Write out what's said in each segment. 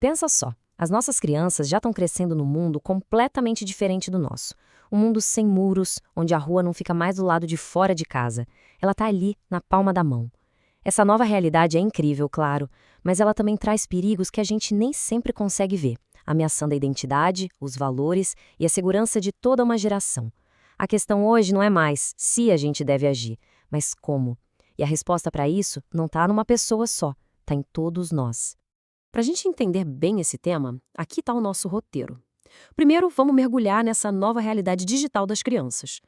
Pensa só, as nossas crianças já estão crescendo num mundo completamente diferente do nosso. Um mundo sem muros, onde a rua não fica mais do lado de fora de casa. Ela está ali, na palma da mão. Essa nova realidade é incrível, claro, mas ela também traz perigos que a gente nem sempre consegue ver, ameaçando a identidade, os valores e a segurança de toda uma geração. A questão hoje não é mais se a gente deve agir, mas como. E a resposta para isso não está numa pessoa só, está em todos nós. Para a gente entender bem esse tema, aqui está o nosso roteiro. Primeiro, vamos mergulhar nessa nova realidade digital das crianças.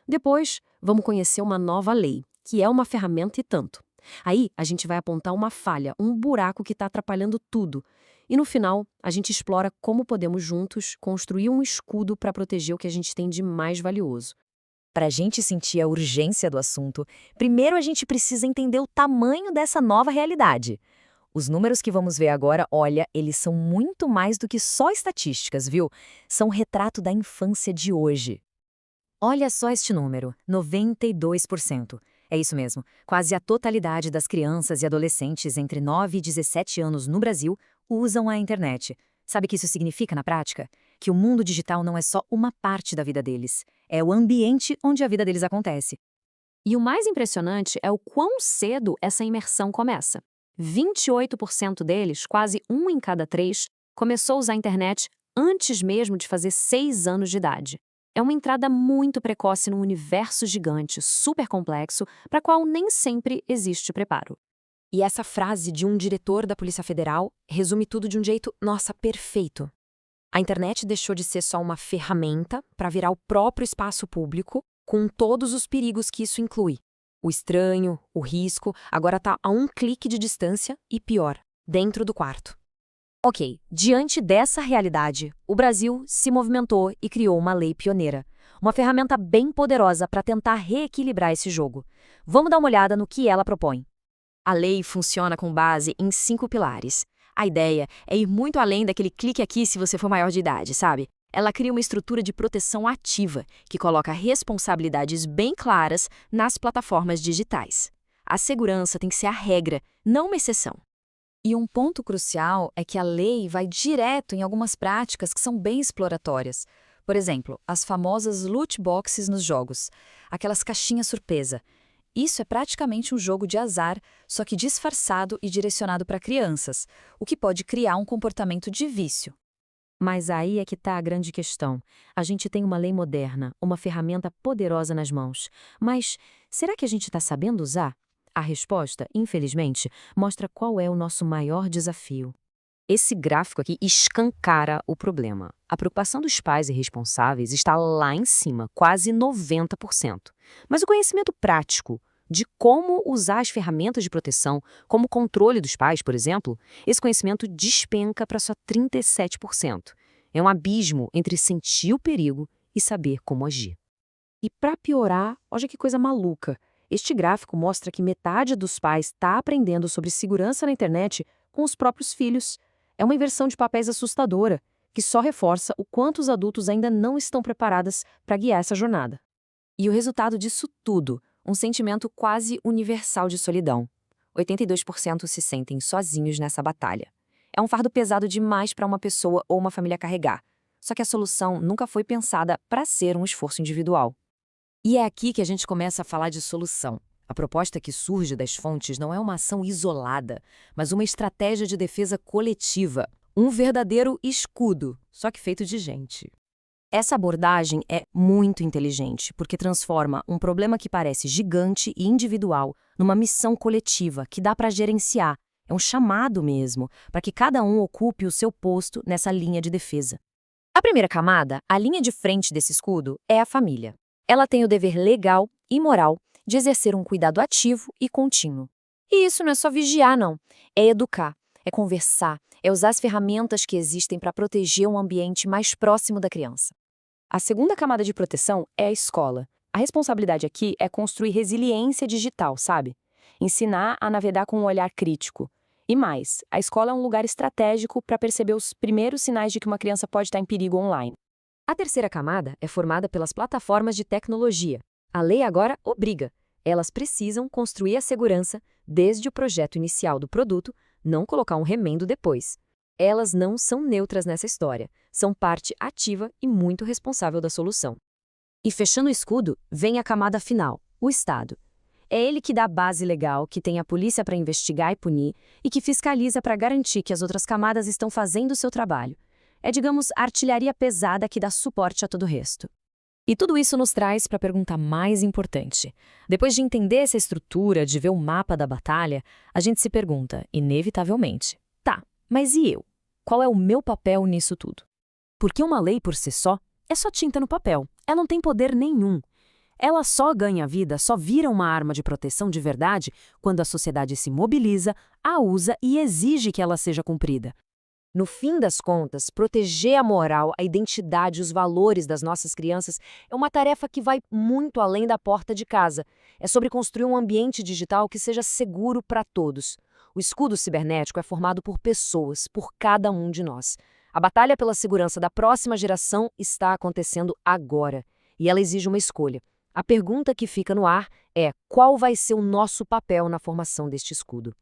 Depois, vamos conhecer uma nova lei, que é uma ferramenta e tanto. Aí, a gente vai apontar uma falha, um buraco que está atrapalhando tudo. E no final, a gente explora como podemos juntos construir um escudo para proteger o que a gente tem de mais valioso. Para a gente sentir a urgência do assunto, primeiro a gente precisa entender o tamanho dessa nova realidade. Os números que vamos ver agora, olha, eles são muito mais do que só estatísticas, viu? São retrato da infância de hoje. Olha só este número, 92%. É isso mesmo, quase a totalidade das crianças e adolescentes entre 9 e 17 anos no Brasil usam a internet. Sabe o que isso significa na prática? Que o mundo digital não é só uma parte da vida deles, é o ambiente onde a vida deles acontece. E o mais impressionante é o quão cedo essa imersão começa. 28% deles, quase 1 em cada 3, começou a usar a internet antes mesmo de fazer 6 anos de idade. É uma entrada muito precoce num universo gigante, super complexo, para qual nem sempre existe preparo. E essa frase de um diretor da Polícia Federal resume tudo de um jeito, nossa, perfeito. A internet deixou de ser só uma ferramenta para virar o próprio espaço público, com todos os perigos que isso inclui. O estranho, o risco, agora está a um clique de distância e, pior, dentro do quarto. Ok, diante dessa realidade, o Brasil se movimentou e criou uma lei pioneira. Uma ferramenta bem poderosa para tentar reequilibrar esse jogo. Vamos dar uma olhada no que ela propõe. A lei funciona com base em 5 pilares. A ideia é ir muito além daquele clique aqui se você for maior de idade, sabe? Ela cria uma estrutura de proteção ativa, que coloca responsabilidades bem claras nas plataformas digitais. A segurança tem que ser a regra, não uma exceção. E um ponto crucial é que a lei vai direto em algumas práticas que são bem exploratórias. Por exemplo, as famosas loot boxes nos jogos, aquelas caixinhas surpresa. Isso é praticamente um jogo de azar, só que disfarçado e direcionado para crianças, o que pode criar um comportamento de vício. Mas aí é que está a grande questão. A gente tem uma lei moderna, uma ferramenta poderosa nas mãos. Mas será que a gente está sabendo usar? A resposta, infelizmente, mostra qual é o nosso maior desafio. Esse gráfico aqui escancara o problema. A preocupação dos pais e responsáveis está lá em cima, quase 90%. Mas o conhecimento prático de como usar as ferramentas de proteção, como o controle dos pais, por exemplo, esse conhecimento despenca para só 37%. É um abismo entre sentir o perigo e saber como agir. E para piorar, olha que coisa maluca. Este gráfico mostra que metade dos pais está aprendendo sobre segurança na internet com os próprios filhos. É uma inversão de papéis assustadora, que só reforça o quanto os adultos ainda não estão preparados para guiar essa jornada. E o resultado disso tudo, um sentimento quase universal de solidão. 82% se sentem sozinhos nessa batalha. É um fardo pesado demais para uma pessoa ou uma família carregar. Só que a solução nunca foi pensada para ser um esforço individual. E é aqui que a gente começa a falar de solução. A proposta que surge das fontes não é uma ação isolada, mas uma estratégia de defesa coletiva. Um verdadeiro escudo, só que feito de gente. Essa abordagem é muito inteligente, porque transforma um problema que parece gigante e individual numa missão coletiva que dá para gerenciar. É um chamado mesmo, para que cada um ocupe o seu posto nessa linha de defesa. A primeira camada, a linha de frente desse escudo, é a família. Ela tem o dever legal e moral de exercer um cuidado ativo e contínuo. E isso não é só vigiar, não. É educar, é conversar, é usar as ferramentas que existem para proteger um ambiente mais próximo da criança. A segunda camada de proteção é a escola. A responsabilidade aqui é construir resiliência digital, sabe? Ensinar a navegar com um olhar crítico. E mais, a escola é um lugar estratégico para perceber os primeiros sinais de que uma criança pode estar em perigo online. A terceira camada é formada pelas plataformas de tecnologia. A lei agora obriga. Elas precisam construir a segurança desde o projeto inicial do produto, não colocar um remendo depois. Elas não são neutras nessa história, são parte ativa e muito responsável da solução. E fechando o escudo, vem a camada final, o Estado. É ele que dá a base legal, que tem a polícia para investigar e punir, e que fiscaliza para garantir que as outras camadas estão fazendo o seu trabalho. É, digamos, a artilharia pesada que dá suporte a todo o resto. E tudo isso nos traz para a pergunta mais importante. Depois de entender essa estrutura, de ver o mapa da batalha, a gente se pergunta, inevitavelmente, tá, mas e eu? Qual é o meu papel nisso tudo? Porque uma lei por si só é só tinta no papel. Ela não tem poder nenhum. Ela só ganha vida, só vira uma arma de proteção de verdade quando a sociedade se mobiliza, a usa e exige que ela seja cumprida. No fim das contas, proteger a moral, a identidade e os valores das nossas crianças é uma tarefa que vai muito além da porta de casa. É sobre construir um ambiente digital que seja seguro para todos. O escudo cibernético é formado por pessoas, por cada um de nós. A batalha pela segurança da próxima geração está acontecendo agora, e ela exige uma escolha. A pergunta que fica no ar é: qual vai ser o nosso papel na formação deste escudo?